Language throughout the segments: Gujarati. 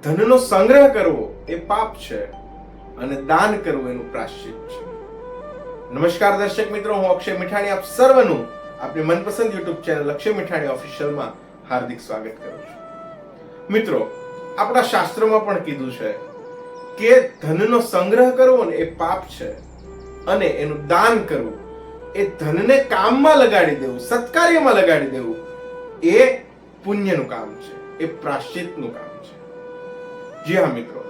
ધનનો સંગ્રહ કરવો એ પાપ છે અને દાન કરવું એનું પ્રાયશ્ચિત છે. નમસ્કાર દર્શક મિત્રો, હું અક્ષય મીઠાણી આપ સર્વનું આપણી મનપસંદ યુટ્યુબ ચેનલ અક્ષય મીઠાણી ઓફિશિયલમાં હાર્દિક સ્વાગત કરું છું. મિત્રો, આપણા શાસ્ત્રોમાં પણ કીધું છે કે ધનનો સંગ્રહ કરવો ને એ પાપ છે અને એનું દાન કરવું એ ધનને કામમાં લગાડી દેવું, સત્કાર્યમાં લગાડી દેવું એ પુણ્યનું કામ છે, એ પ્રાયશ્ચિતનું કામ છે. જી હા મિત્રો,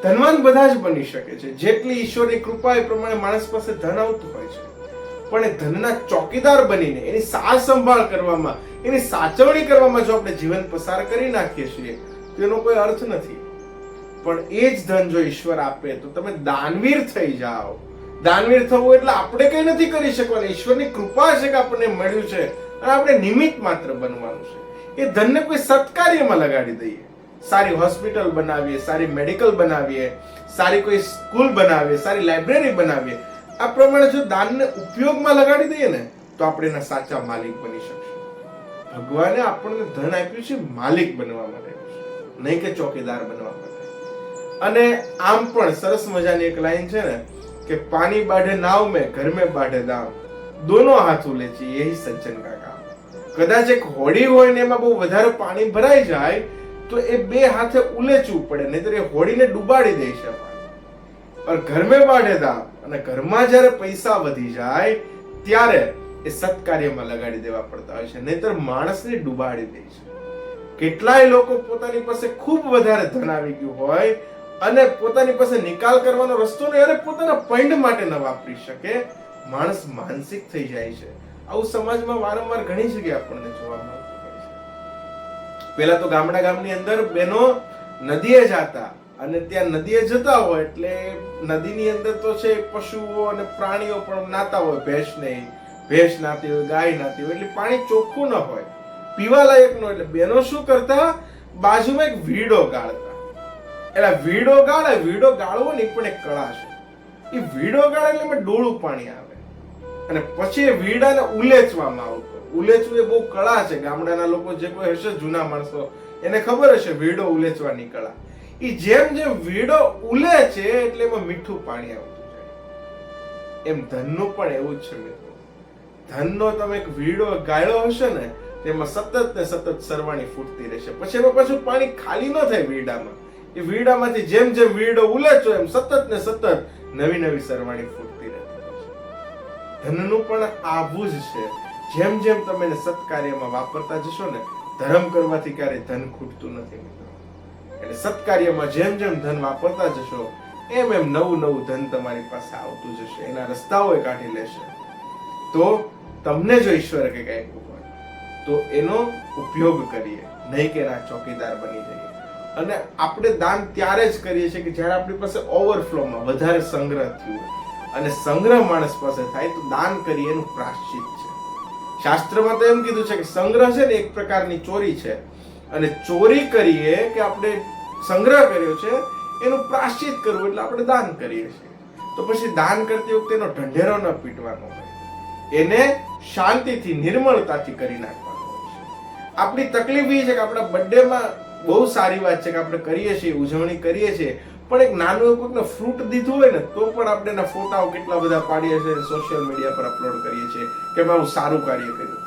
ધનવાન બધા જ બની શકે છે. જેટલી ઈશ્વરની કૃપા એ પ્રમાણે માણસ પાસે ધન આવતું હોય છે, પણ એ ધનના ચોકીદાર બનીને એની સાર સંભાળ કરવામાં, એની સાચવણી કરવામાં જો આપણે જીવન પસાર કરી નાખીએ છીએ તો એનો કોઈ અર્થ નથી. પણ એ જ ધન જો ઈશ્વર આપે તો તમે દાનવીર થઈ જાઓ. દાનવીર થવું એટલે આપણે કઈ નથી કરી શકવાનું, ઈશ્વરની કૃપા છે કે આપણને મળ્યું છે અને આપણે નિમિત્ત માત્ર બનવાનું છે. એ ધનને કોઈ સત્કાર્યમાં લગાડી દઈએ, સારી હોસ્પિટલ બનાવીએ, સારી મેડિકલ બનાવીએ, સારી કોઈ સ્કૂલ બનાવીએ, સારી લાઇબ્રેરી બનાવીએ. આ પ્રમાણે જો દાનને ઉપયોગમાં લગાડી દઈએ ને તો આપણે એના સાચા માલિક બની શકશું. ભગવાને આપણને ધન આપ્યું છે માલિક બનવા માટે, નહીં કે ચોકીદાર બનવા માટે. અને આમ પણ સરસ મજાની એક લાઈન છે ને કે પાણી બાઢે નાવ મેં, ઘર મેં બાઢે દામ, દોનો હાથ ઉલેચી યહી સજ્જન કા કામ. કદાચ એક હોડી હોય ને એમાં બહુ વધારે પાણી ભરાઈ જાય તો એ બે હાથે ઉલેચવું પડે, નહીતર એ હોડીને ડૂબાડી દે છે. પણ ઘર મેં બાઢે દામ, અને ઘરમાં જ્યારે પૈસા વધી જાય ત્યારે એ સત્કાર્યમાં લગાડી દેવા પડતા હોય છે, નહીતર માણસને ડૂબાડી દે છે. કેટલાય લોકો પોતાની પાસે ખૂબ વધારે ધન આવી ગયું હોય અને પોતાની પાસે નિકાલ કરવાનો રસ્તો નહીં અને પોતાના પૈંડ માટે ન વાપરી શકે, માણસ માનસિક થઈ જાય છે. આવું સમાજમાં વારંવાર ઘણી જગ્યાએ આપણને જોવા મળતું હોય છે. પેલા તો ગામની અંદર બહેનો નદીએ જતા અને ત્યાં નદીએ જતા હોય એટલે નદીની અંદર તો છે પશુઓ અને પ્રાણીઓ પણ નાતા હોય. ભેંસ નાતી હોય, ગાય નાતી હોય, એટલે પાણી ચોખ્ખું ન હોય, પીવા લાયક ન. એટલે બહેનો શું કરતા, બાજુમાં એક વીડો ગાળતા. એટલે વીડો ગાળવો ને પણ એક કળા છે. એ વીડો ગાળે એટલે એમાં ડોળું પાણી આવે અને પછી એ વીડાને ઉલેચવામાં આવતો. ઉલેચવું એ બહુ કળા છે. ગામડાના લોકો જે કોઈ હશે જૂના માણસો એને ખબર હશે વીડો ઉલેચવાની કળા. એ જેમ જેમ વીડો ઉલેચે એટલે એમાં મીઠું પાણી આવતું જાય. એમ ધનનું પણ એવું જ છે મિત્રો. ધનનો તમે એક વીડો ગાળ્યો હશે ને તેમાં સતત ને સતત સરવાણી ફૂટતી રહેશે. પછી એમાં પાછું પાણી ખાલી ન થાય વીડામાં. એ વીડામાંથી જેમ જેમ વીડો ઉલેચો એમ સતત ને સતત નવી સરવાણી ફૂટતી રહેતી છે. ધનનું પણ આવું જ છે. જેમ જેમ તમે એને સત્કાર્યમાં વાપરતા જશો ને, ધર્મ કરવાથી ક્યારેય ધન ખૂટતું નથી મિત્રો. એટલે સત્કાર્યમાં જેમ જેમ ધન વાપરતા જશો એમ એમ નવું ધન તમારી પાસે આવતું જશે, એના રસ્તાઓ કાઢી લેશે. તો તમને જો ઈશ્વરે કંઈક આપ્યું હોય તો એનો ઉપયોગ કરીએ, નહીં કે એના ચોકીદાર બની જઈએ. અને આપણે દાન ત્યારે જ કરીએ છીએ કે જ્યારે આપણી પાસે ઓવરફ્લોમાં વધારે સંગ્રહ થયું અને સંગ્રહ માણસ પાસે થાય તો દાન કરીએ એનું પ્રાયશ્ચિત છે. શાસ્ત્રમાં તો એમ કીધું છે કે સંગ્રહ છે ને એક પ્રકારની ચોરી છે અને ચોરી કરીએ કે આપણે સંગ્રહ કર્યો છે એનું પ્રાયશ્ચિત કરવું એટલે આપણે દાન કરીએ છીએ. તો પછી દાન કરતી વખતે એનો ઢંઢેરો ન પીટવાનો હોય, એને શાંતિથી નિર્મળતાથી કરી નાખવાનો હોય છે. આપણી તકલીફ એ છે કે આપણા બર્થડેમાં બહુ સારી વાત છે કે આપણે કરીએ છીએ, ઉજવણી કરીએ છીએ, પણ એક નાનું એવું કોઈકને ફ્રૂટ દીધું હોય ને તો પણ આપણે એના ફોટાઓ કેટલા બધા પાડીએ છીએ, સોશિયલ મીડિયા પર અપલોડ કરીએ છીએ કે મેં સારું કાર્ય કર્યું.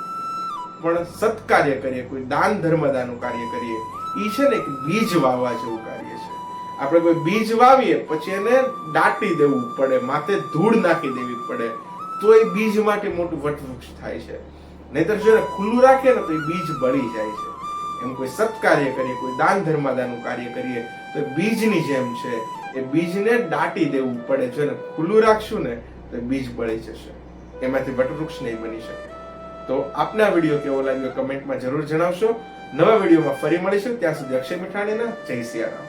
પણ સત્કાર્ય કરીએ, કોઈ દાન ધર્મદાનું કાર્ય કરીએ, એ છે ને એક બીજ વાવવા જેવું કાર્ય છે. આપણે કોઈ બીજ વાવીએ પછી એને દાટી દેવું પડે, માથે ધૂળ નાખી દેવી પડે તો એ બીજ માટે મોટું વટવૃક્ષ થાય છે. નહીતર જો એને ખુલ્લું રાખીએ ને તો એ બીજ બળી જાય છે. એમ કોઈ સત્કાર્ય કરીએ, કોઈ દાન ધર્માદાનું કાર્ય કરીએ તો બીજની જેમ છે, એ બીજને દાટી દેવું પડે. જો એને ખુલ્લું રાખશું ને તો બીજ બળી જશે, એમાંથી વટવૃક્ષ નહીં બની શકે. તો આપના વિડીયો કેવો લાગ્યો કમેન્ટમાં જરૂર જણાવશો. નવા વિડીયોમાં ફરી મળીશું. ત્યાં સુધી અક્ષય મીઠાણીના જય સિયારામ.